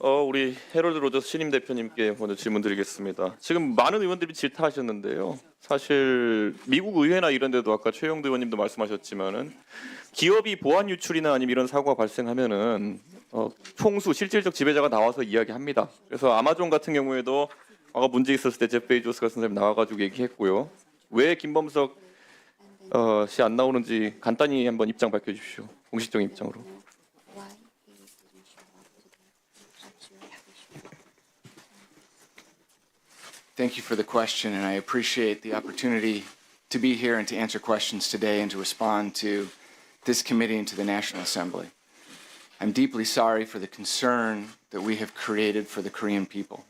우리 해럴드 로저스 신임 대표님께 먼저 질문드리겠습니다. 지금 많은 의원들이 질타하셨는데요. 사실 미국 의회나 이런 데도 아까 최영도 의원님도 말씀하셨지만은 기업이 보안 유출이나 아니면 이런 사고가 발생하면은 총수 실질적 지배자가 나와서 이야기합니다. 그래서 아마존 같은 경우에도 아까 문제 있었을 때 제프 베이조스가 선생님 나와가지고 얘기했고요. 왜 김범석 씨 안 나오는지 간단히 한번 입장 밝혀주십시오. 공식적인 입장으로. Thank you for the question, and I appreciate the opportunity to be here and to answer questions today and to respond to this committee and to the National Assembly. I'm deeply sorry for the concern that we have created for the Korean people.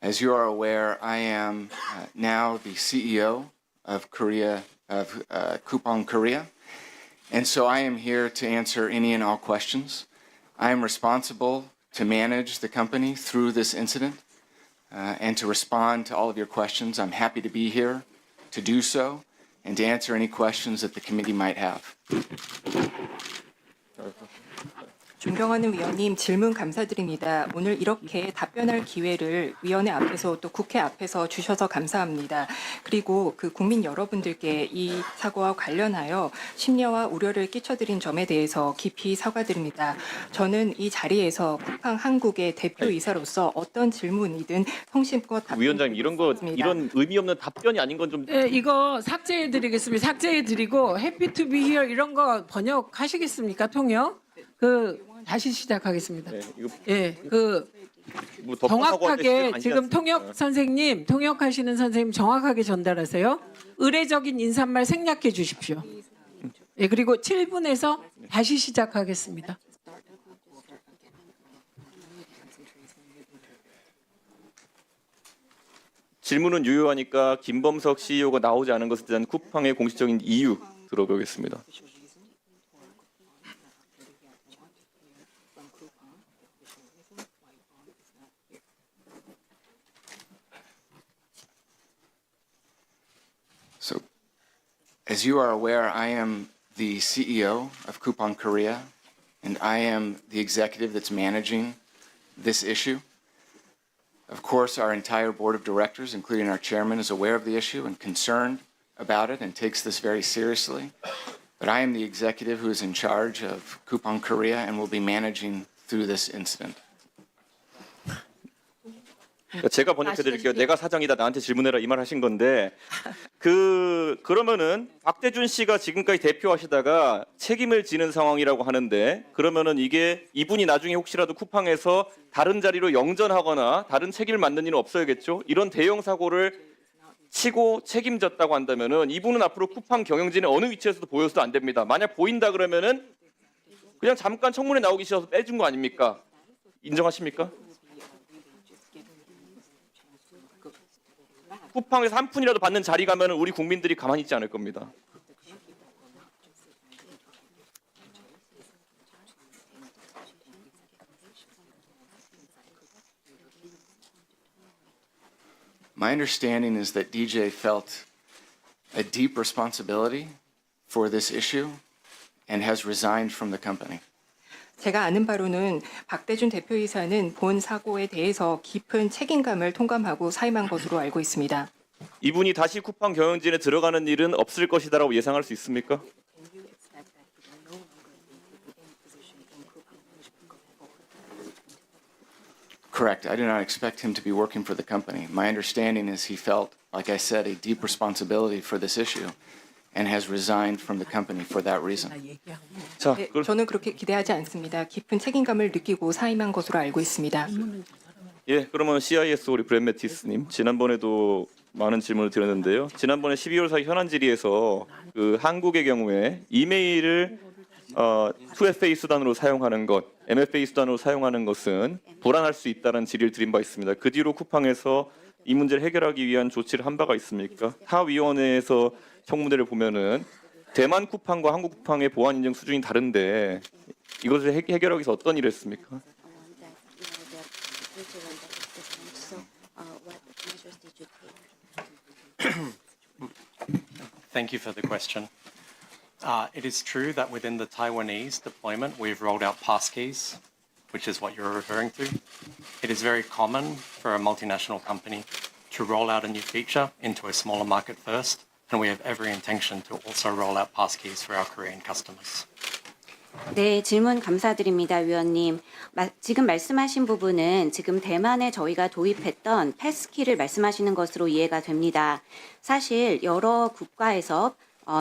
As you are aware, I am now the CEO of Coupang Korea, and so I am here to answer any and all questions. I am responsible to manage the company through this incident. And to respond to all of your questions. I'm happy to be here to do so and to answer any questions that the committee might have. 존경하는 위원님 질문 감사드립니다. 오늘 이렇게 답변할 기회를 위원회 앞에서 또 국회 앞에서 주셔서 감사합니다. 그리고 그 국민 여러분들께 이 사고와 관련하여 심려와 우려를 끼쳐드린 점에 대해서 깊이 사과드립니다. 저는 이 자리에서 쿠팡 한국의 대표이사로서 어떤 질문이든 성심껏 답변. 위원장님 이런 의미 없는 답변이 아닌 건 좀. 네, 이거 삭제해드리겠습니다. 삭제해드리고 Happy to be here 이런 거 번역하시겠습니까? 통역? 다시 시작하겠습니다. 네, 이거 예, 뭐 덮어서고 할 때 시간 정확하게 아니지 지금 않습니까? 통역 선생님, 통역하시는 선생님 정확하게 전달하세요. 의례적인 인사말 생략해 주십시오. 예, 그리고 7분에서 다시 시작하겠습니다. 질문은 유효하니까 김범석 CEO가 나오지 않은 것에 대한 쿠팡의 공식적인 이유 들어보겠습니다. So, as you are aware, I am the CEO of Coupang Korea, and I am the executive that's managing this issue. Of course, our entire board of directors, including our chairman, is aware of the issue and concerned about it and takes this very seriously. But I am the executive who is in charge of Coupang Korea and will be managing through this incident. 제가 번역해드릴게요. 내가 사장이다 나한테 질문해라 이 말 하신 건데 그러면은 박대준 씨가 지금까지 대표하시다가 책임을 지는 상황이라고 하는데 그러면은 이분이 나중에 혹시라도 쿠팡에서 다른 자리로 영전하거나 다른 책임을 맡는 일은 없어야겠죠? 이런 대형 사고를 치고 책임졌다고 한다면은 이분은 앞으로 쿠팡 경영진의 어느 위치에서도 보여서도 안 됩니다. 만약 보인다 그러면은 그냥 잠깐 청문회 나오기 싫어서 빼준 거 아닙니까? 인정하십니까? 쿠팡에서 한 푼이라도 받는 자리 가면 우리 국민들이 가만히 있지 않을 겁니다. My understanding is that DJ felt a deep responsibility for this issue and has resigned from the company. 제가 아는 바로는 박대준 대표이사는 본 사고에 대해서 깊은 책임감을 통감하고 사임한 것으로 알고 있습니다. 이분이 다시 쿠팡 경영진에 들어가는 일은 없을 것이다라고 예상할 수 있습니까? Correct. I do not expect him to be working for the company. My understanding is he felt, like I said, a deep responsibility for this issue and has resigned from the company for that reason. 자, 네, 저는 그렇게 기대하지 않습니다. 깊은 책임감을 느끼고 사임한 것으로 알고 있습니다. 예, 그러면 CIS 우리 브랜 매티스님 지난번에도 많은 질문을 드렸는데요. 지난번에 12월 4일 현안 질의에서 그 한국의 경우에 이메일을 2FA 수단으로 사용하는 것, MFA 수단으로 사용하는 것은 불안할 수 있다는 질의를 드린 바 있습니다. 그 뒤로 쿠팡에서 이 문제를 해결하기 위한 조치를 한 바가 있습니까? 타 위원회에서 청문회를 보면은 대만 쿠팡과 한국 쿠팡의 보안 인증 수준이 다른데 이것을 해결하기 위해서 어떤 일을 했습니까? Thank you for the question. It is true that within the Taiwanese deployment, we've rolled out passkeys which is what you're referring to. It is very common for a multinational company to roll out a new feature into a smaller market first, and we have every intention to also roll out passkeys for our Korean customers. 네, 질문 감사드립니다, 위원님. 지금 말씀하신 부분은 지금 대만에 저희가 도입했던 패스키를 말씀하시는 것으로 이해가 됩니다. 사실 여러 국가에서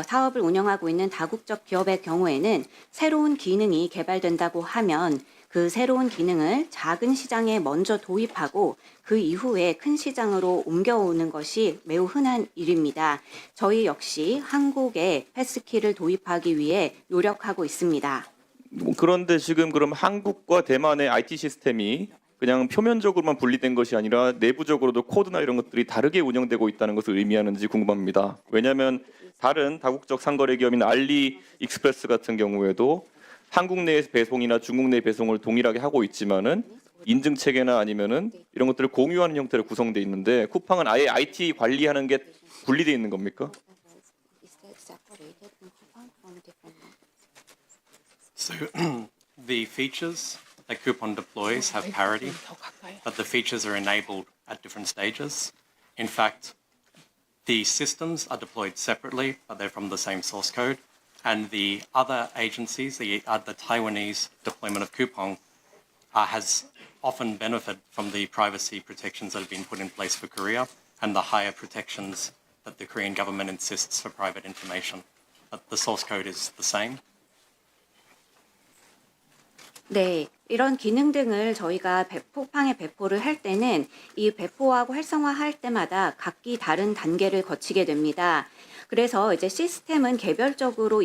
사업을 운영하고 있는 다국적 기업의 경우에는 새로운 기능이 개발된다고 하면 그 새로운 기능을 작은 시장에 먼저 도입하고 그 이후에 큰 시장으로 옮겨오는 것이 매우 흔한 일입니다. 저희 역시 한국에 패스키를 도입하기 위해 노력하고 있습니다. 그런데 지금 그럼 한국과 대만의 IT 시스템이 그냥 표면적으로만 분리된 것이 아니라 내부적으로도 코드나 이런 것들이 다르게 운영되고 있다는 것을 의미하는지 궁금합니다. 왜냐하면 다른 다국적 상거래 기업인 알리익스프레스 같은 경우에도 한국 내 배송이나 중국 내 배송을 동일하게 하고 있지만은 인증 체계나 아니면은 이런 것들을 공유하는 형태로 구성돼 있는데 쿠팡은 아예 IT 관리하는 게 분리돼 있는 겁니까? So the features that Coupon deploys have parity, but the features are enabled at different stages. In fact, the systems are deployed separately, but they're from the same source code. And the other agencies, the Taiwanese deployment of Coupon, has often benefited from the privacy protections that have been put in place for Korea and the higher protections that the Korean government insists for private information. But the source code is the same. 네, 이런 기능 등을 저희가 쿠팡에 배포를 할 때는 이 배포하고 활성화할 때마다 각기 다른 단계를 거치게 됩니다. 그래서 이제 시스템은 개별적으로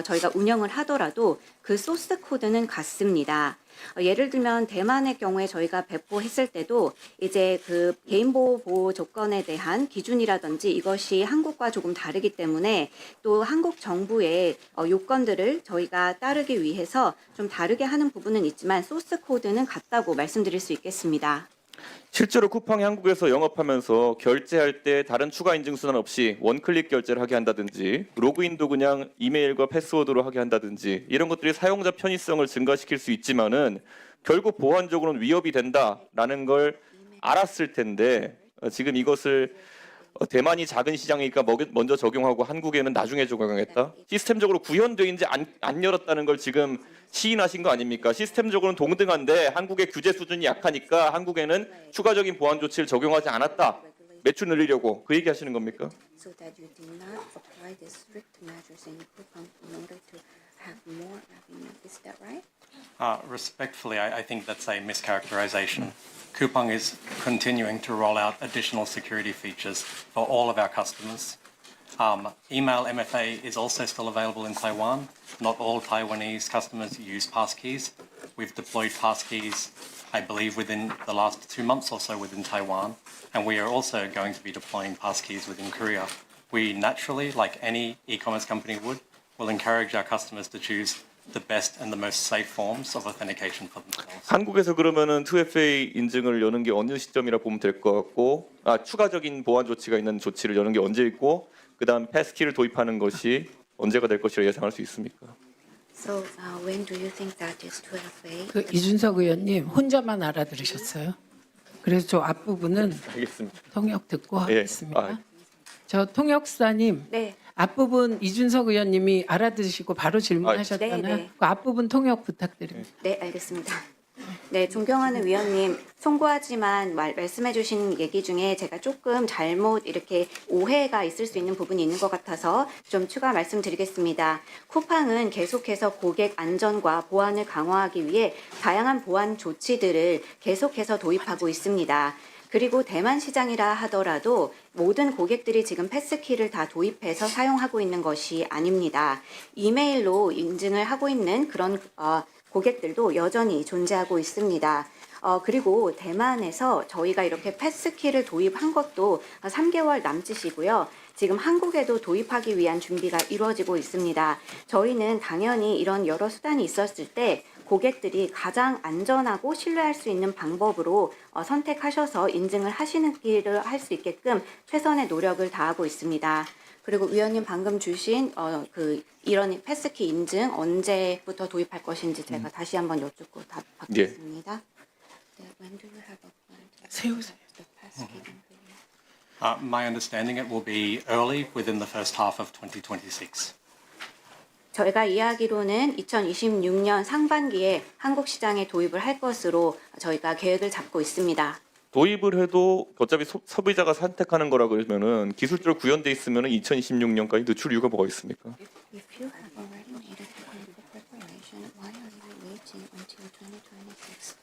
저희가 운영을 하더라도 그 소스 코드는 같습니다. 예를 들면 대만의 경우에 저희가 배포했을 때도 이제 그 개인보호 조건에 대한 기준이라든지 이것이 한국과 조금 다르기 때문에 또 한국 정부의 요건들을 저희가 따르기 위해서 좀 다르게 하는 부분은 있지만 소스 코드는 같다고 말씀드릴 수 있겠습니다. 실제로 쿠팡이 한국에서 영업하면서 결제할 때 다른 추가 인증 수단 없이 원클릭 결제를 하게 한다든지 로그인도 그냥 이메일과 패스워드로 하게 한다든지 이런 것들이 사용자 편의성을 증가시킬 수 있지만은 결국 보안적으로는 위협이 된다라는 걸 알았을 텐데 지금 이것을 대만이 작은 시장이니까 먼저 적용하고 한국에는 나중에 적용하겠다. 시스템적으로 구현되어있는지 안 열었다는 걸 지금 시인하신 거 아닙니까? 시스템적으로는 동등한데 한국의 규제 수준이 약하니까 한국에는 추가적인 보안 조치를 적용하지 않았다. 매출 늘리려고 그 얘기 하시는 겁니까? So that you did not apply the strict measures in Coupang in order to have more revenue. Is that right? Respectfully, I think that's a mischaracterization. Coupang is continuing to roll out additional security features for all of our customers. Email MFA is also still available in Taiwan. Not all Taiwanese customers use passkeys. We've deployed passkeys, I believe, within the last 2 months or so within Taiwan, and we are also going to be deploying passkeys within Korea. We naturally, like any e-commerce company would, will encourage our customers to choose the best and the most safe forms of authentication for themselves. 한국에서 그러면은 2FA 인증을 여는 게 어느 시점이라 보면 될 것 같고 추가적인 보안 조치가 있는 조치를 여는 게 언제 있고 그다음 패스키를 도입하는 것이 언제가 될 것이라 예상할 수 있습니까? So when do you think that is 12A? 그 이준석 의원님 혼자만 알아들으셨어요. 그래서 저 앞부분은 알겠습니다. 통역 듣고 예. 하겠습니다. 저 통역사님 네. 앞부분 이준석 의원님이 알아들으시고 바로 질문하셨잖아요. 네, 네. 그 앞부분 통역 부탁드립니다. 네, 알겠습니다. 네, 존경하는 위원님, 송구하지만 말씀해 주신 얘기 중에 제가 조금 잘못 이렇게 오해가 있을 수 있는 부분이 있는 것 같아서 좀 추가 말씀드리겠습니다. 쿠팡은 계속해서 고객 안전과 보안을 강화하기 위해 다양한 보안 조치들을 계속해서 도입하고 있습니다. 그리고 대만 시장이라 하더라도 모든 고객들이 지금 패스키를 다 도입해서 사용하고 있는 것이 아닙니다. 이메일로 인증을 하고 있는 그런 고객들도 여전히 존재하고 있습니다. 그리고 대만에서 저희가 이렇게 패스키를 도입한 것도 3개월 남짓이고요. 지금 한국에도 도입하기 위한 준비가 이루어지고 있습니다. 저희는 당연히 이런 여러 수단이 있었을 때 고객들이 가장 안전하고 신뢰할 수 있는 방법으로 선택하셔서 인증을 하시는 길을 할 수 있게끔 최선의 노력을 다하고 있습니다. 그리고 위원님 방금 주신 이런 패스키 인증 언제부터 도입할 것인지 제가 다시 한번 여쭙고 답받겠습니다. 네, when do you have a plan to 세우세요. the passkey involved? My understanding it will be early within the first half of 2026. 저희가 이야기로는 2026년 상반기에 한국 시장에 도입을 할 것으로 저희가 계획을 잡고 있습니다. 도입을 해도 어차피 소비자가 선택하는 거라 그러면은 기술적으로 구현돼 있으면은 2026년까지 늦출 이유가 뭐가 있습니까? If you have already made a technical preparation, why are you waiting until 2026?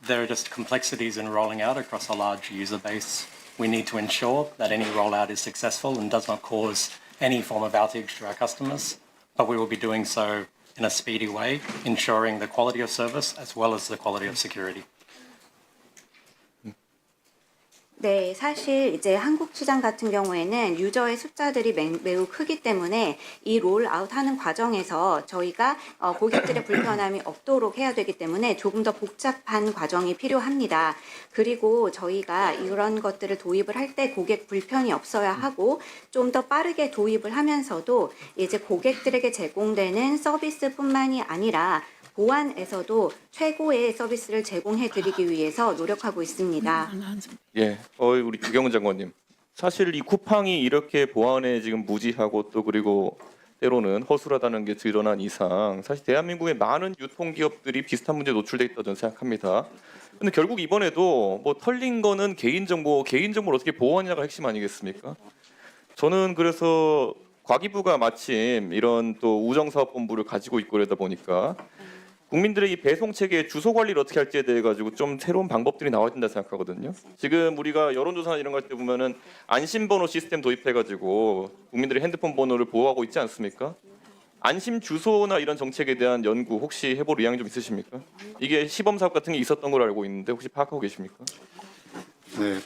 There are just complexities in rolling out across a large user base. We need to ensure that any rollout is successful and does not cause any form of outage to our customers, but we will be doing so in a speedy way, ensuring the quality of service as well as the quality of security. 네, 사실 이제 한국 시장 같은 경우에는 유저의 숫자들이 매우 크기 때문에 이 롤아웃하는 과정에서 저희가 고객들의 불편함이 없도록 해야 되기 때문에 조금 더 복잡한 과정이 필요합니다. 그리고 저희가 이런 것들을 도입을 할 때 고객 불편이 없어야 하고 좀 더 빠르게 도입을 하면서도 이제 고객들에게 제공되는 서비스뿐만이 아니라 보안에서도 최고의 서비스를 제공해 드리기 위해서 노력하고 있습니다. 예, 우리 주경훈 장관님. 사실 이 쿠팡이 이렇게 보안에 지금 무지하고 또 그리고 때로는 허술하다는 게 드러난 이상 사실 대한민국의 많은 유통기업들이 비슷한 문제에 노출돼 있다고 저는 생각합니다. 근데 결국 이번에도 뭐 털린 거는 개인정보를 어떻게 보호하냐가 핵심 아니겠습니까? 저는 그래서 과기부가 마침 이런 또 우정사업본부를 가지고 있고 그러다 보니까 국민들의 이 배송 체계의 주소 관리를 어떻게 할지에 대해 가지고 좀 새로운 방법들이 나와야 된다 생각하거든요. 지금 우리가 여론조사나 이런 거 할 때 보면은 안심번호 시스템 도입해 가지고 국민들의 핸드폰 번호를 보호하고 있지 않습니까? 안심 주소나 이런 정책에 대한 연구 혹시 해볼 의향이 좀 있으십니까? 이게 시범 사업 같은 게 있었던 걸로 알고 있는데 혹시 파악하고 계십니까? 네,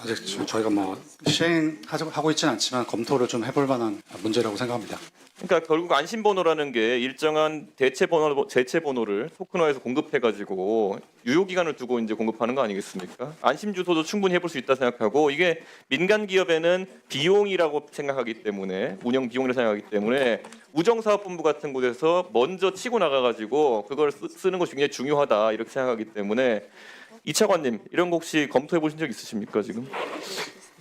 아직 저희가 시행하고 있지는 않지만 검토를 좀 해볼 만한 문제라고 생각합니다. 그러니까 결국 안심번호라는 게 일정한 대체번호를 토큰화해서 공급해가지고 유효기간을 두고 이제 공급하는 거 아니겠습니까? 안심주소도 충분히 해볼 수 있다 생각하고 이게 민간 기업에는 비용이라고 생각하기 때문에 운영 비용이라고 생각하기 때문에 우정사업본부 같은 곳에서 먼저 치고 나가가지고 그걸 쓰는 것이 굉장히 중요하다 이렇게 생각하기 때문에 이 차관님 이런 거 혹시 검토해 보신 적 있으십니까 지금?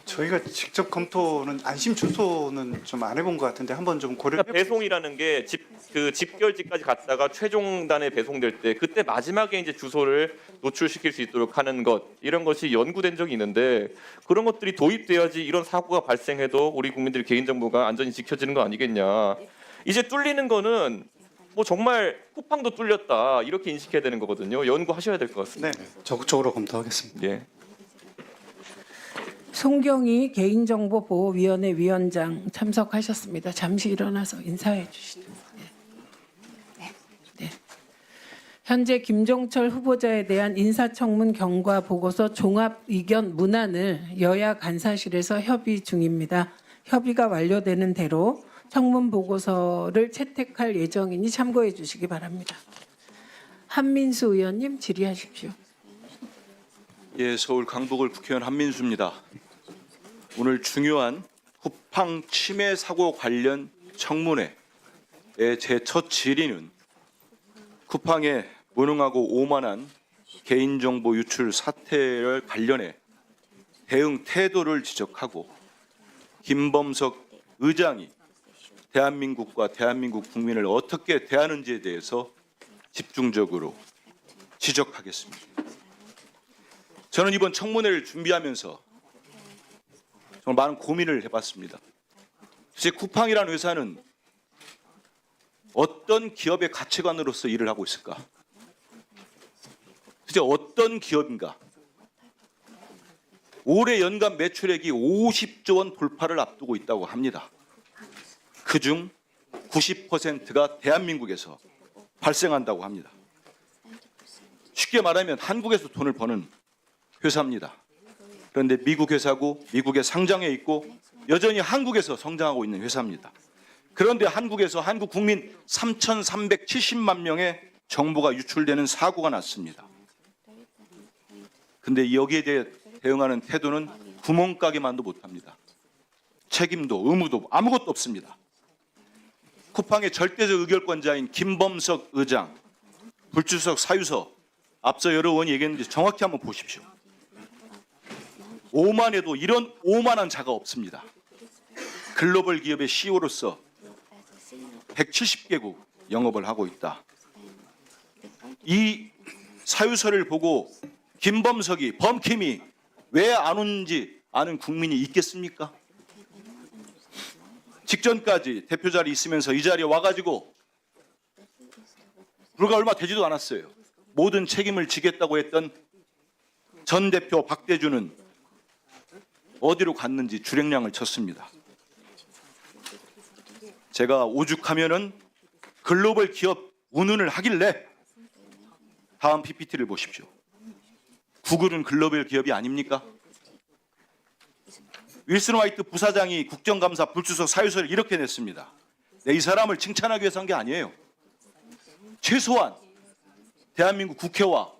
저희가 직접 검토는 안심 주소는 좀 안 해본 것 같은데 한번 좀 고려. 그러니까 배송이라는 게 집결지까지 갔다가 최종단에 배송될 때 그때 마지막에 이제 주소를 노출시킬 수 있도록 하는 것 이런 것이 연구된 적이 있는데 그런 것들이 도입돼야지 이런 사고가 발생해도 우리 국민들의 개인정보가 안전히 지켜지는 거 아니겠냐. 이제 뚫리는 거는 뭐 정말 쿠팡도 뚫렸다 이렇게 인식해야 되는 거거든요. 연구하셔야 될 것 같습니다. 네. 적극적으로 검토하겠습니다. 예. 송경희 개인정보보호위원회 위원장 참석하셨습니다. 잠시 일어나서 인사해 주시죠. 네. 현재 김종철 후보자에 대한 인사청문 경과 보고서 종합 의견 문안을 여야 간사실에서 협의 중입니다. 협의가 완료되는 대로 청문 보고서를 채택할 예정이니 참고해 주시기 바랍니다. 한민수 의원님 질의하십시오. 예, 서울 강북을 국회의원 한민수입니다. 오늘 중요한 쿠팡 침해 사고 관련 청문회의 제 첫 질의는 쿠팡의 무능하고 오만한 개인정보 유출 사태를 관련해 대응 태도를 지적하고 김범석 의장이 대한민국과 대한민국 국민을 어떻게 대하는지에 대해서 집중적으로 지적하겠습니다. 저는 이번 청문회를 준비하면서 정말 많은 고민을 해봤습니다. 도대체 쿠팡이라는 회사는 어떤 기업의 가치관으로서 일을 하고 있을까? 도대체 어떤 기업인가? 올해 연간 매출액이 50조 원 돌파를 앞두고 있다고 합니다. 그중 90%가 대한민국에서 발생한다고 합니다. 쉽게 말하면 한국에서 돈을 버는 회사입니다. 그런데 미국 회사고 미국에 상장해 있고 여전히 한국에서 성장하고 있는 회사입니다. 그런데 한국에서 한국 국민 3,370만 명의 정보가 유출되는 사고가 났습니다. 근데 여기에 대해 대응하는 태도는 구멍가게만도 못합니다. 책임도 의무도 아무것도 없습니다. 쿠팡의 절대적 의결권자인 김범석 의장, 불출석 사유서 앞서 여러 의원이 얘기했는데 정확히 한번 보십시오. 오만해도 이런 오만한 자가 없습니다. 글로벌 기업의 CEO로서 170개국 영업을 하고 있다. 이 사유서를 보고 김범석이 범킴이 왜 안 오는지 아는 국민이 있겠습니까? 직전까지 대표 자리에 있으면서 이 자리에 와가지고 불과 얼마 되지도 않았어요. 모든 책임을 지겠다고 했던 전 대표 박대준은 어디로 갔는지 주랭량을 쳤습니다. 제가 오죽하면은 글로벌 기업 운운을 하길래 다음 PPT를 보십시오. 구글은 글로벌 기업이 아닙니까? 윌슨 화이트 부사장이 국정감사 불출석 사유서를 이렇게 냈습니다. 이 사람을 칭찬하기 위해서 한 게 아니에요. 최소한 대한민국 국회와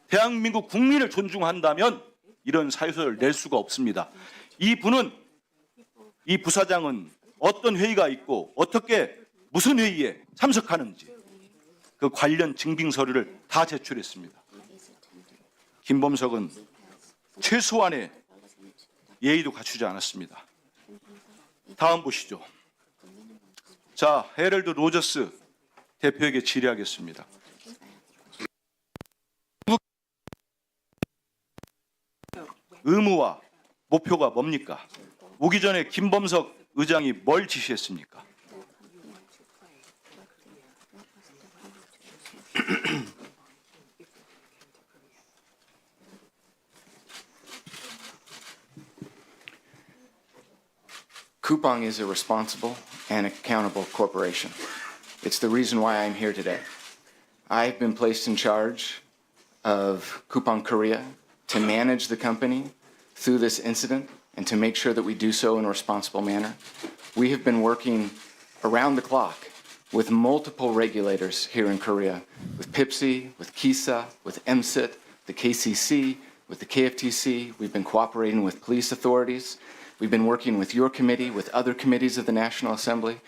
대한민국 국민을 존중한다면 이런 사유서를 낼 수가 없습니다. 이 부사장은 어떤 회의가 있고 어떻게 무슨 회의에 참석하는지 그 관련 증빙 서류를 다 제출했습니다. 김범석은 최소한의 예의도 갖추지 않았습니다. 다음 보시죠. 자, 헤럴드 로저스 대표에게 질의하겠습니다. 의무와 목표가 뭡니까? 오기 전에 김범석 의장이 뭘 지시했습니까? Coupang is a responsible and accountable corporation. It's the reason why I'm here today. I've been placed in charge of Coupang Korea to manage the company through this incident and to make sure that we do so in a responsible manner. We have been working around the clock with multiple regulators here in Korea, with PIPSI, with KISA, with MSIT, the KCC, with the KFTC. We've been cooperating with police authorities. We've been working with your committee, with other committees of the National Assembly.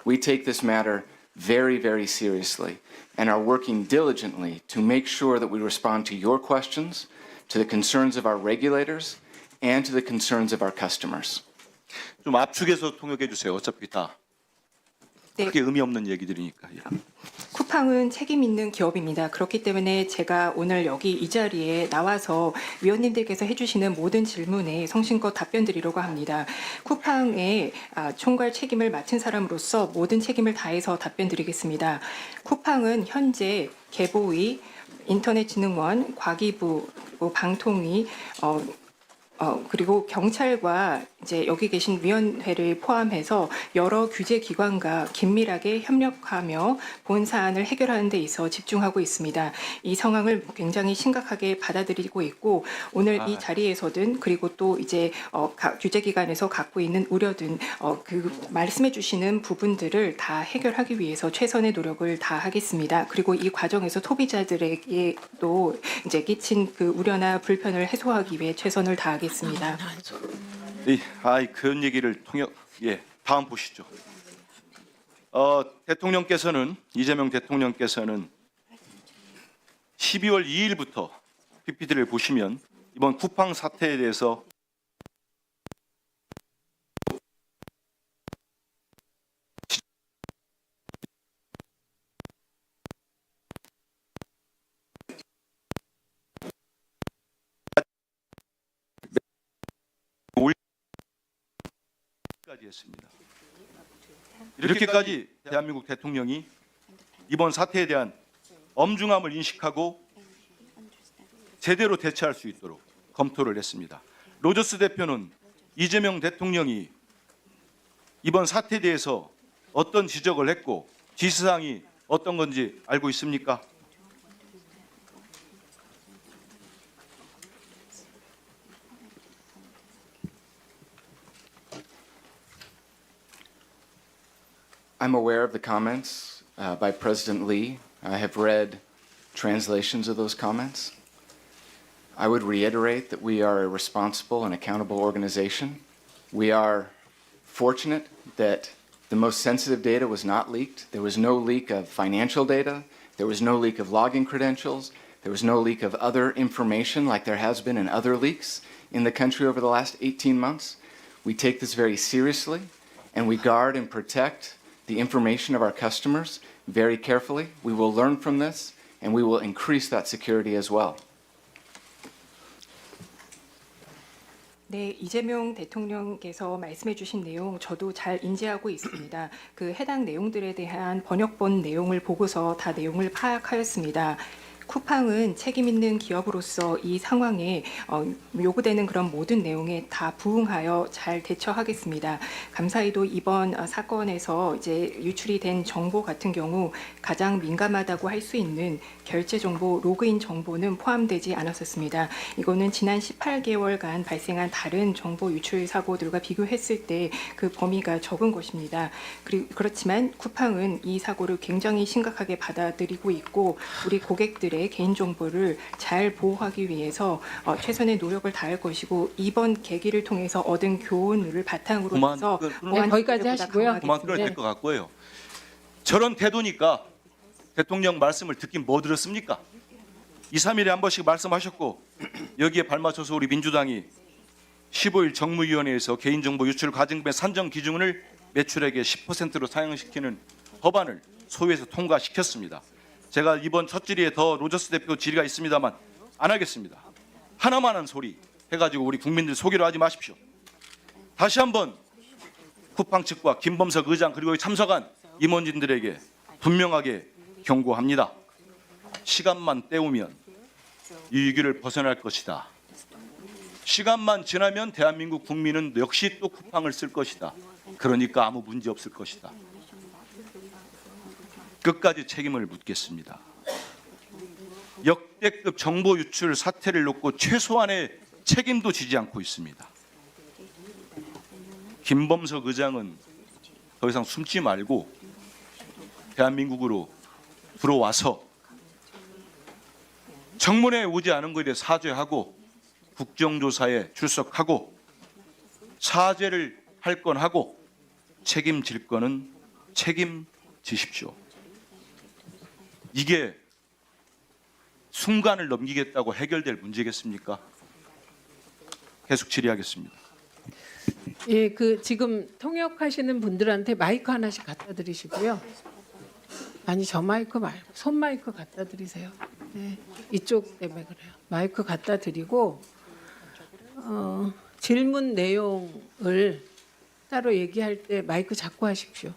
We take this matter very, very seriously and are working diligently to make sure that we respond to your questions, to the concerns of our regulators, and to the concerns of our customers. 좀 압축해서 통역해 주세요. 어차피 다 네. 크게 의미 없는 얘기들이니까. 예. 쿠팡은 책임 있는 기업입니다. 그렇기 때문에 제가 오늘 여기 이 자리에 나와서 위원님들께서 해주시는 모든 질문에 성심껏 답변 드리려고 합니다. 쿠팡의 총괄 책임을 맡은 사람으로서 모든 책임을 다해서 답변 드리겠습니다. 쿠팡은 현재 개보위, 인터넷진흥원, 과기부, 그리고 방통위, 그리고 경찰과 이제 여기 계신 위원회를 포함해서 여러 규제 기관과 긴밀하게 협력하며 본 사안을 해결하는 데 있어 집중하고 있습니다. 이 상황을 굉장히 심각하게 받아들이고 있고 오늘 이 자리에서든 그리고 또 이제 규제 기관에서 갖고 있는 우려든 그 말씀해 주시는 부분들을 다 해결하기 위해서 최선의 노력을 다하겠습니다. 그리고 이 과정에서 소비자들에게도 이제 끼친 그 우려나 불편을 해소하기 위해 최선을 다하겠습니다. 그런 얘기를 통역. 예, 다음 보시죠. 대통령께서는 이재명 대통령께서는 12월 2일부터 PPT를 보시면 이번 쿠팡 사태에 대해서 까지 했습니다. 이렇게까지 대한민국 대통령이 이번 사태에 대한 엄중함을 인식하고 제대로 대처할 수 있도록 검토를 했습니다. 로저스 대표는 이재명 대통령이 이번 사태에 대해서 어떤 지적을 했고 지시사항이 어떤 건지 알고 있습니까? I'm aware of the comments by President Lee. I have read translations of those comments. I would reiterate that we are a responsible and accountable organization. We are fortunate that the most sensitive data was not leaked. There was no leak of financial data. There was no leak of login credentials. There was no leak of other information like there has been in other leaks in the country over the last 18 months. We take this very seriously, and we guard and protect the information of our customers very carefully. We will learn from this, and we will increase that security as well. 네, 이재명 대통령께서 말씀해 주신 내용 저도 잘 인지하고 있습니다. 그 해당 내용들에 대한 번역본 내용을 보고서 다 내용을 파악하였습니다. 쿠팡은 책임 있는 기업으로서 이 상황에 요구되는 그런 모든 내용에 다 부응하여 잘 대처하겠습니다. 감사히도 이번 사건에서 이제 유출이 된 정보 같은 경우 가장 민감하다고 할 수 있는 결제 정보, 로그인 정보는 포함되지 않았었습니다. 이거는 지난 18개월간 발생한 다른 정보 유출 사고들과 비교했을 때 그 범위가 적은 것입니다. 그렇지만 쿠팡은 이 사고를 굉장히 심각하게 받아들이고 있고 우리 고객들의 개인정보를 잘 보호하기 위해서 최선의 노력을 다할 것이고 이번 계기를 통해서 얻은 교훈을 바탕으로 해서 보안 거기까지 체계를 하시고요. 그만 끊어야 강화하겠습니다. 될 것 같고요. 저런 태도니까 대통령 말씀을 듣긴 뭐 들었습니까? 2, 3일에 한 번씩 말씀하셨고 여기에 발맞춰서 우리 민주당이 15일 정무위원회에서 개인정보 유출 과징금의 산정 기준을 매출액의 10%로 상향시키는 법안을 소위에서 통과시켰습니다. 제가 이번 첫 질의에 더 로저스 대표 질의가 있습니다만 안 하겠습니다. 하나만 한 소리 해가지고 우리 국민들 속이려 하지 마십시오. 다시 한번 쿠팡 측과 김범석 의장 그리고 참석한 임원진들에게 분명하게 경고합니다. 시간만 때우면 이 위기를 벗어날 것이다. 시간만 지나면 대한민국 국민은 역시 또 쿠팡을 쓸 것이다. 그러니까 아무 문제 없을 것이다. 끝까지 책임을 묻겠습니다. 역대급 정보 유출 사태를 놓고 최소한의 책임도 지지 않고 있습니다. 김범석 의장은 더 이상 숨지 말고 대한민국으로 들어와서 청문회에 오지 않은 것에 대해 사죄하고 국정조사에 출석하고 사죄를 할 건 하고 책임질 거는 책임지십시오. 이게 순간을 넘기겠다고 해결될 문제겠습니까? 계속 질의하겠습니다. 예, 그 지금 통역하시는 분들한테 마이크 하나씩 갖다 드리시고요. 아니 저 마이크 말고 손 마이크 갖다 드리세요. 네, 이쪽 때문에 그래요. 마이크 갖다 드리고 질문 내용을 따로 얘기할 때 마이크 잡고 하십시오.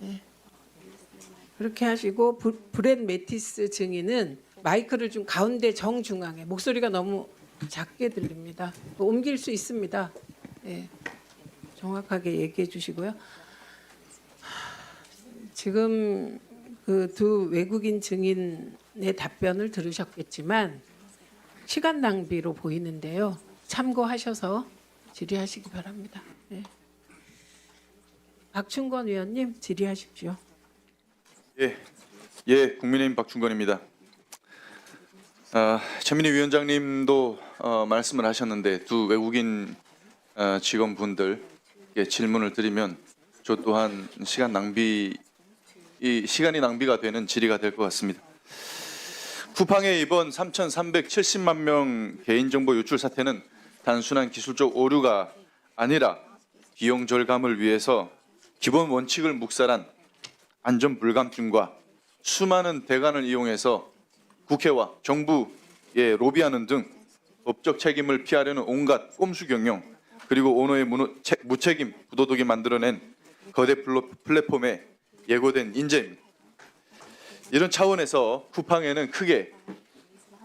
네. 그렇게 하시고 브렛 매티스 증인은 마이크를 좀 가운데 정중앙에 목소리가 너무 작게 들립니다. 옮길 수 있습니다. 네. 정확하게 얘기해 주시고요. 지금 그 두 외국인 증인의 답변을 들으셨겠지만 시간 낭비로 보이는데요. 참고하셔서 질의하시기 바랍니다. 네. 박충건 의원님 질의하십시오. 국민의힘 박충건입니다. 최민희 위원장님도 말씀을 하셨는데 두 외국인 직원분들께 질문을 드리면 저 또한 시간이 낭비가 되는 질의가 될 것 같습니다. 쿠팡의 이번 3,370만 명 개인정보 유출 사태는 단순한 기술적 오류가 아니라 비용 절감을 위해서 기본 원칙을 묵살한 안전 불감증과 수많은 대관을 이용해서 국회와 정부에 로비하는 등 법적 책임을 피하려는 온갖 꼼수 경영 그리고 오너의 무책임 부도덕이 만들어낸 거대 플랫폼에 예고된 인재입니다. 이런 차원에서 쿠팡에는 크게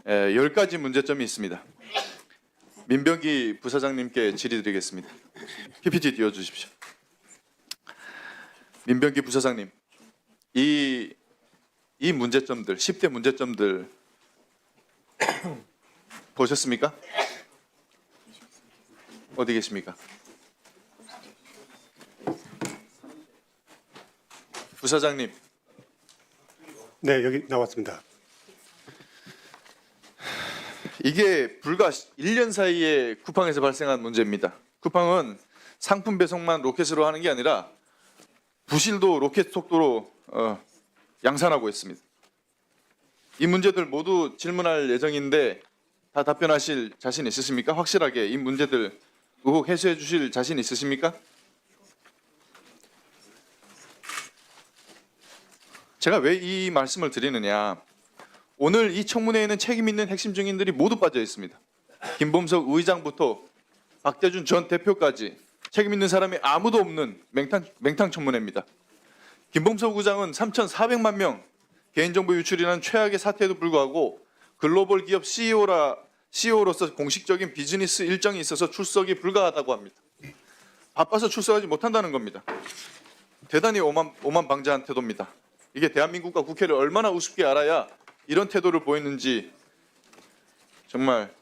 10가지 문제점이 있습니다. 민병기 부사장님께 질의드리겠습니다. PPT 띄워주십시오. 민병기 부사장님, 이 문제점들, 10대 문제점들 보셨습니까? 어디 계십니까? 부사장님. 네, 여기 나왔습니다. 이게 불과 1년 사이에 쿠팡에서 발생한 문제입니다. 쿠팡은 상품 배송만 로켓으로 하는 게 아니라 부실도 로켓 속도로 양산하고 있습니다. 이 문제들 모두 질문할 예정인데 다 답변하실 자신 있으십니까? 확실하게 이 문제들 의혹 해소해 주실 자신 있으십니까? 제가 왜 이 말씀을 드리느냐? 오늘 이 청문회에는 책임 있는 핵심 증인들이 모두 빠져 있습니다. 김범석 의장부터 박대준 전 대표까지 책임 있는 사람이 아무도 없는 맹탕 청문회입니다. 김범석 의장은 3,400만 명 개인정보 유출이라는 최악의 사태에도 불구하고 글로벌 기업 CEO로서 공식적인 비즈니스 일정이 있어서 출석이 불가하다고 합니다. 바빠서 출석하지 못한다는 겁니다. 대단히 오만방자한 태도입니다. 이게 대한민국과 국회를 얼마나 우습게 알아야 이런 태도를 보였는지 정말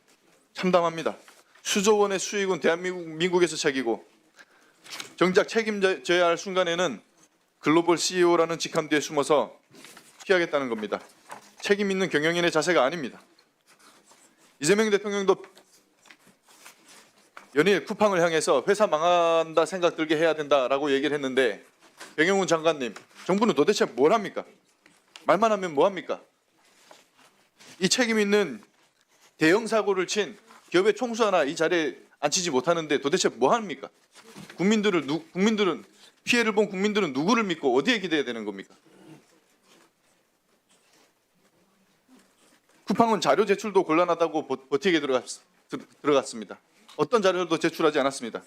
참담합니다. 수조 원의 수익은 대한민국에서 책이고 정작 책임져야 할 순간에는 글로벌 CEO라는 직함 뒤에 숨어서 피하겠다는 겁니다. 책임 있는 경영인의 자세가 아닙니다. 이재명 대통령도 연일 쿠팡을 향해서 회사 망한다 생각 들게 해야 된다라고 얘기를 했는데 백영훈 장관님, 정부는 도대체 뭘 합니까? 말만 하면 뭐 합니까? 이 책임 있는 대형 사고를 친 기업의 총수 하나 이 자리에 앉히지 못하는데 도대체 뭐 합니까? 국민들은 피해를 본 국민들은 누구를 믿고 어디에 기대해야 되는 겁니까? 쿠팡은 자료 제출도 곤란하다고 버티게 들어갔습니다. 어떤 자료도 제출하지 않았습니다.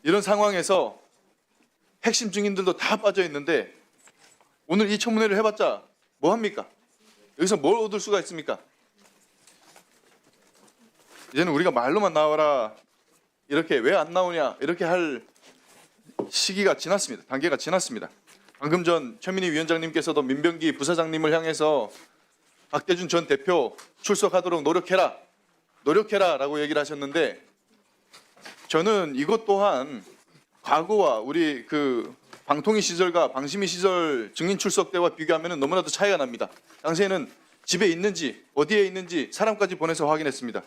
이런 상황에서 핵심 증인들도 다 빠져 있는데 오늘 이 청문회를 해봤자 뭐 합니까? 여기서 뭘 얻을 수가 있습니까? 이제는 우리가 말로만 나와라 이렇게 왜 안 나오냐 이렇게 할 시기가 지났습니다. 단계가 지났습니다. 방금 전 최민희 위원장님께서도 민병기 부사장님을 향해서 박대준 전 대표 출석하도록 노력해라라고 얘기를 하셨는데 저는 이것 또한 과거와 우리 그 방통위 시절과 방심위 시절 증인 출석 때와 비교하면 너무나도 차이가 납니다. 당시에는 집에 있는지 어디에 있는지 사람까지 보내서 확인했습니다.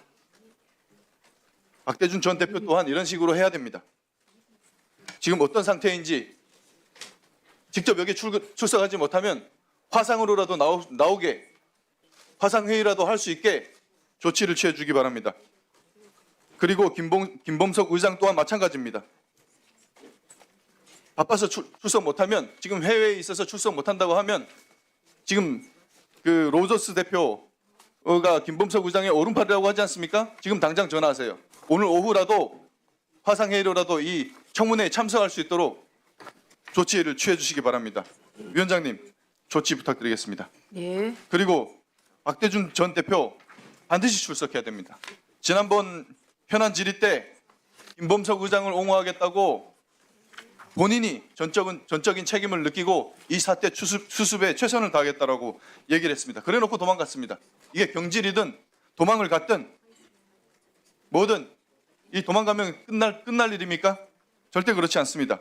박대준 전 대표 또한 이런 식으로 해야 됩니다. 지금 어떤 상태인지 직접 여기 출석하지 못하면 화상으로라도 나오게 화상회의라도 할 수 있게 조치를 취해주기 바랍니다. 그리고 김범석 의장 또한 마찬가지입니다. 바빠서 출석 못하면 지금 해외에 있어서 출석 못한다고 하면 지금 그 로저스 대표가 김범석 의장의 오른팔이라고 하지 않습니까? 지금 당장 전화하세요. 오늘 오후라도 화상회의로라도 이 청문회에 참석할 수 있도록 조치를 취해 주시기 바랍니다. 위원장님 조치 부탁드리겠습니다. 예. 그리고 박대준 전 대표 반드시 출석해야 됩니다. 지난번 현안 질의 때 김범석 의장을 옹호하겠다고 본인이 전적인 책임을 느끼고 이 사태 수습에 최선을 다하겠다라고 얘기를 했습니다. 그래놓고 도망갔습니다. 이게 경질이든 도망을 갔든 뭐든 이 도망가면 끝날 일입니까? 절대 그렇지 않습니다.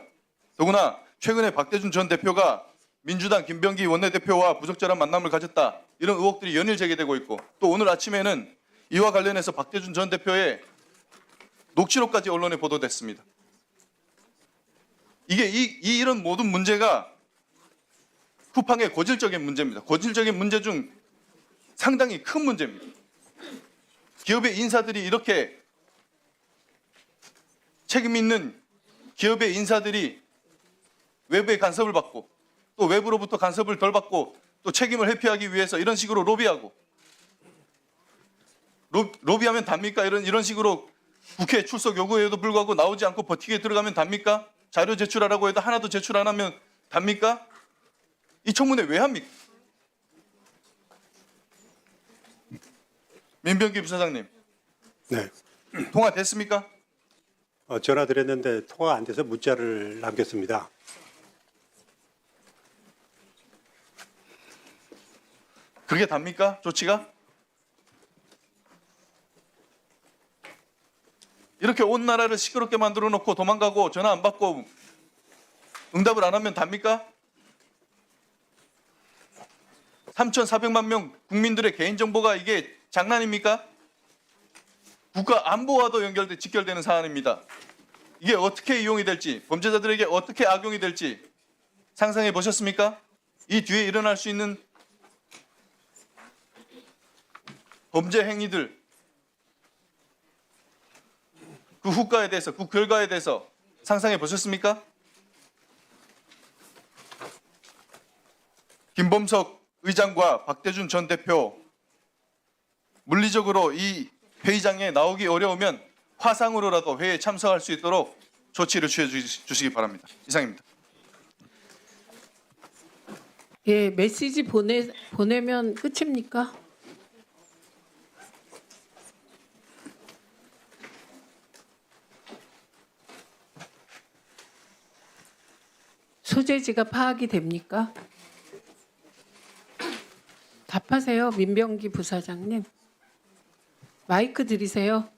더구나 최근에 박대준 전 대표가 민주당 김병기 원내대표와 부적절한 만남을 가졌다. 이런 의혹들이 연일 제기되고 있고 또 오늘 아침에는 이와 관련해서 박대준 전 대표의 녹취록까지 언론에 보도됐습니다. 이게 이런 모든 문제가 쿠팡의 고질적인 문제입니다. 고질적인 문제 중 상당히 큰 문제입니다. 기업의 인사들이 이렇게 책임 있는 기업의 인사들이 외부의 간섭을 받고 또 외부로부터 간섭을 덜 받고 또 책임을 회피하기 위해서 이런 식으로 로비하고 로비하면 답니까? 이런 식으로 국회 출석 요구에도 불구하고 나오지 않고 버티게 들어가면 답니까? 자료 제출하라고 해도 하나도 제출 안 하면 답니까? 이 청문회 왜 합니까? 민병기 부사장님 네. 통화됐습니까? 전화 드렸는데 통화 안 돼서 문자를 남겼습니다. 그게 답니까? 조치가? 이렇게 온 나라를 시끄럽게 만들어 놓고 도망가고 전화 안 받고 응답을 안 하면 답니까? 3,400만 명 국민들의 개인정보가 이게 장난입니까? 국가 안보와도 직결되는 사안입니다. 이게 어떻게 이용이 될지, 범죄자들에게 어떻게 악용이 될지 상상해 보셨습니까? 이 뒤에 일어날 수 있는 범죄 행위들, 그 후과에 대해서, 그 결과에 대해서 상상해 보셨습니까? 김범석 의장과 박대준 전 대표 물리적으로 이 회의장에 나오기 어려우면 화상으로라도 회의에 참석할 수 있도록 조치를 취해 주시기 바랍니다. 이상입니다. 예, 메시지 보내면 끝입니까? 소재지가 파악이 됩니까? 답하세요, 민병기 부사장님. 마이크 들이세요.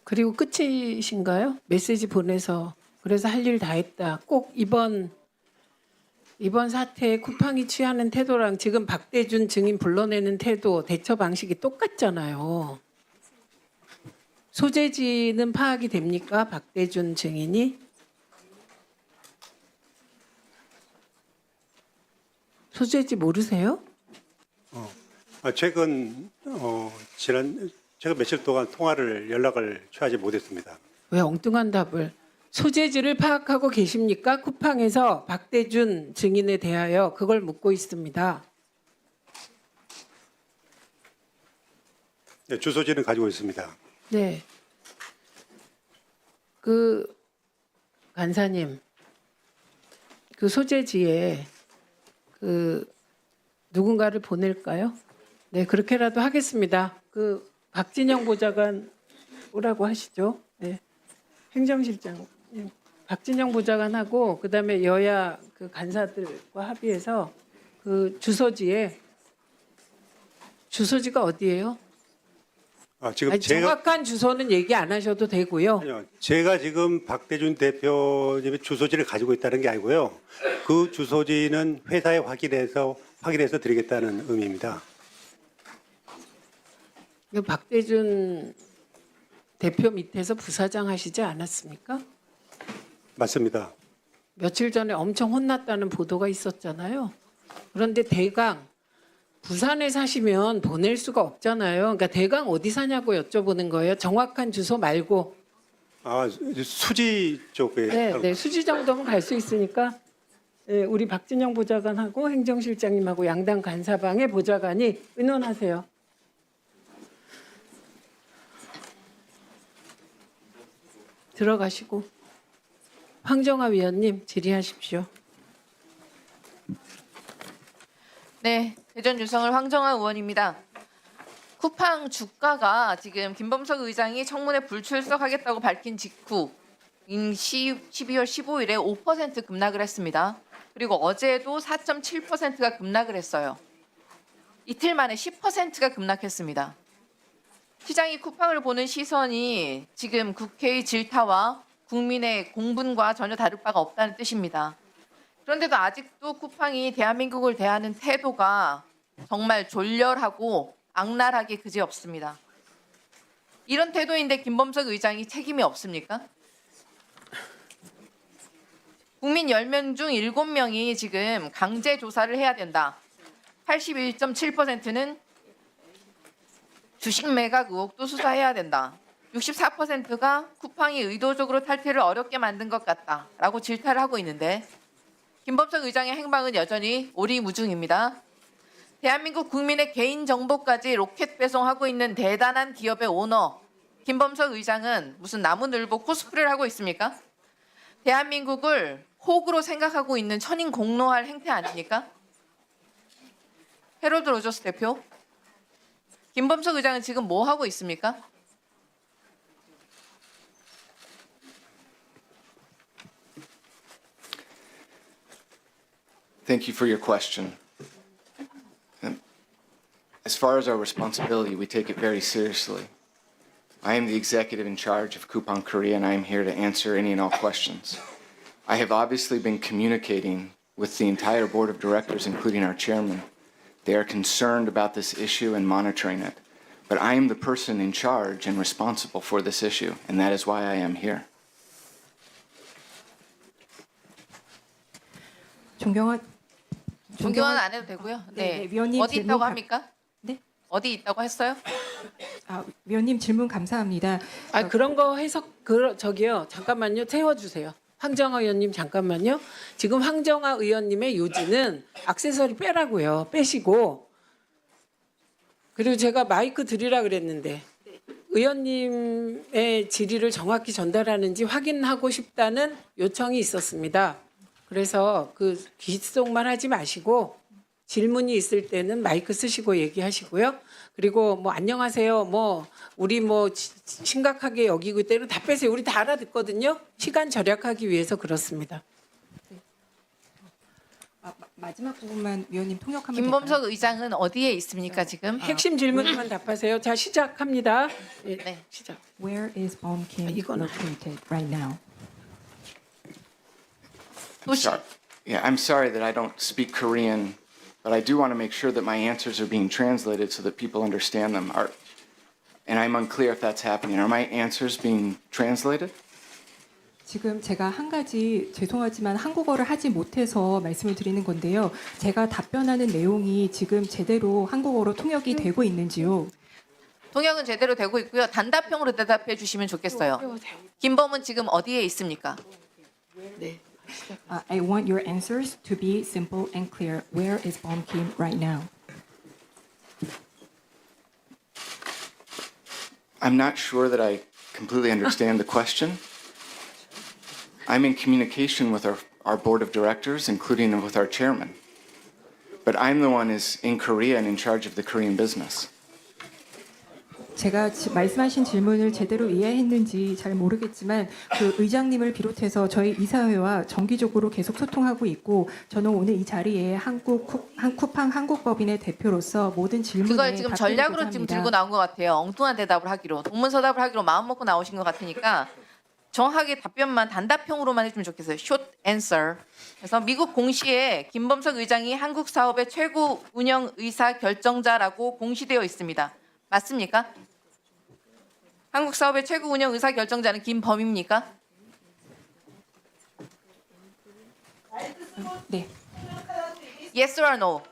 그리고 끝이신가요? 메시지 보내서 그래서 할 일 다 했다. 꼭 이번 사태에 쿠팡이 취하는 태도랑 지금 박대준 증인 불러내는 태도, 대처 방식이 똑같잖아요. 소재지는 파악이 됩니까? 박대준 증인이? 소재지 모르세요? 최근 제가 며칠 동안 연락을 취하지 못했습니다. 왜 엉뚱한 답을? 소재지를 파악하고 계십니까? 쿠팡에서 박대준 증인에 대하여 그걸 묻고 있습니다. 네, 주소지는 가지고 있습니다. 네. 그 간사님, 그 소재지에 그 누군가를 보낼까요? 네, 그렇게라도 하겠습니다. 그 박진영 보좌관 오라고 하시죠. 네. 행정실장. 박진영 보좌관하고 그다음에 여야 그 간사들과 합의해서 그 주소지가 어디예요? 지금 아니, 정확한 주소는 얘기 안 하셔도 되고요. 아니요, 제가 지금 박대준 대표님의 주소지를 가지고 있다는 게 아니고요. 그 주소지는 회사에 확인해서 드리겠다는 의미입니다. 이거 박대준 대표 밑에서 부사장 하시지 않았습니까? 맞습니다. 며칠 전에 엄청 혼났다는 보도가 있었잖아요. 그런데 대강 부산에 사시면 보낼 수가 없잖아요. 그러니까 대강 어디 사냐고 여쭤보는 거예요. 정확한 주소 말고. 수지 쪽에. 네, 수지 정도면 갈 수 있으니까 네, 우리 박진영 보좌관하고 행정실장님하고 양당 간사방의 보좌관이 의논하세요. 들어가시고 황정아 위원님 질의하십시오. 네, 대전 유성을 황정아 의원입니다. 쿠팡 주가가 지금 김범석 의장이 청문회 불출석하겠다고 밝힌 직후 12월 15일에 5% 급락을 했습니다. 그리고 어제도 4.7%가 급락을 했어요. 이틀 만에 10%가 급락했습니다. 시장이 쿠팡을 보는 시선이 지금 국회의 질타와 국민의 공분과 전혀 다를 바가 없다는 뜻입니다. 그런데도 아직도 쿠팡이 대한민국을 대하는 태도가 정말 졸렬하고 악랄하게 그지없습니다. 이런 태도인데 김범석 의장이 책임이 없습니까? 국민 10명 중 7명이 지금 강제 조사를 해야 된다. 81.7%는 주식 매각 의혹도 수사해야 된다. 64%가 쿠팡이 의도적으로 탈퇴를 어렵게 만든 것 같다라고 질타를 하고 있는데 김범석 의장의 행방은 여전히 오리무중입니다. 대한민국 국민의 개인정보까지 로켓 배송하고 있는 대단한 기업의 오너 김범석 의장은 무슨 나무늘보 코스프레를 하고 있습니까? 대한민국을 호구로 생각하고 있는 천인공노할 행태 아닙니까? 헤로드 로저스 대표, 김범석 의장은 지금 뭐 하고 있습니까? Thank you for your question. As far as our responsibility, we take it very seriously. I am the executive in charge of Coupang Korea, and I am here to answer any and all questions. I have obviously been communicating with the entire board of directors, including our chairman. They are concerned about this issue and monitoring it. But I am the person in charge and responsible for this issue, and that is why I am here. 존경한 존경은 안 해도 되고요. 네, 네. 위원님 어디 질문 있다고 감- 합니까? 네? 어디 있다고 했어요? 위원님 질문 감사합니다. 아 그런 거 해석 저기요 잠깐만요 태워주세요. 황정화 의원님 잠깐만요. 지금 황정화 의원님의 요지는 액세서리 빼라고요. 빼시고 그리고 제가 마이크 드리라 그랬는데 의원님의 질의를 정확히 전달하는지 확인하고 싶다는 요청이 있었습니다. 그래서 그 귓속말 하지 마시고 질문이 있을 때는 마이크 쓰시고 얘기하시고요. 그리고 뭐 안녕하세요. 뭐 우리 뭐 심각하게 여기고 있다는 다 빼세요. 우리 다 알아듣거든요. 시간 절약하기 위해서 그렇습니다. 마지막 부분만 위원님 통역하면 김범석 의장은 어디에 있습니까 지금? 핵심 질문만 답하세요. 자 시작합니다. 예, 네. 시작. Where is Bom Kim 이거는- located right now? 도시 Yeah, I'm sorry that I don't speak Korean, but I do want to make sure that my answers are being translated so that people understand them. And I'm unclear if that's happening. Are my answers being translated? 지금 제가 한 가지 죄송하지만 한국어를 하지 못해서 말씀을 드리는 건데요. 제가 답변하는 내용이 지금 제대로 한국어로 통역이 되고 있는지요? 통역은 제대로 되고 있고요. 단답형으로 대답해 주시면 좋겠어요. 김범은 지금 어디에 있습니까? I want your answers to be simple and clear. Where is Bom Kim right now? I'm not sure that I completely understand the question. I'm in communication with our board of directors, including with our chairman. But I'm the one who's in Korea and in charge of the Korean business. 제가 말씀하신 질문을 제대로 이해했는지 잘 모르겠지만 그 의장님을 비롯해서 저희 이사회와 정기적으로 계속 소통하고 있고 저는 오늘 이 자리에 쿠팡 한국법인의 대표로서 모든 질문에 그걸 지금 전략으로 답변드리고자 지금 합니다. 들고 나온 것 같아요. 엉뚱한 대답을 하기로 동문서답을 하기로 마음 먹고 나오신 것 같으니까 정확하게 답변만 단답형으로만 해주면 좋겠어요. Short answer. 그래서 미국 공시에 김범석 의장이 한국 사업의 최고 운영 의사 결정자라고 공시되어 있습니다. 맞습니까? 한국 사업의 최고 운영 의사 결정자는 김범입니까? 네. Yes or no?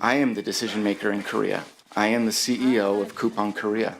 I am the decision maker in Korea. I am the CEO of Coupang Korea.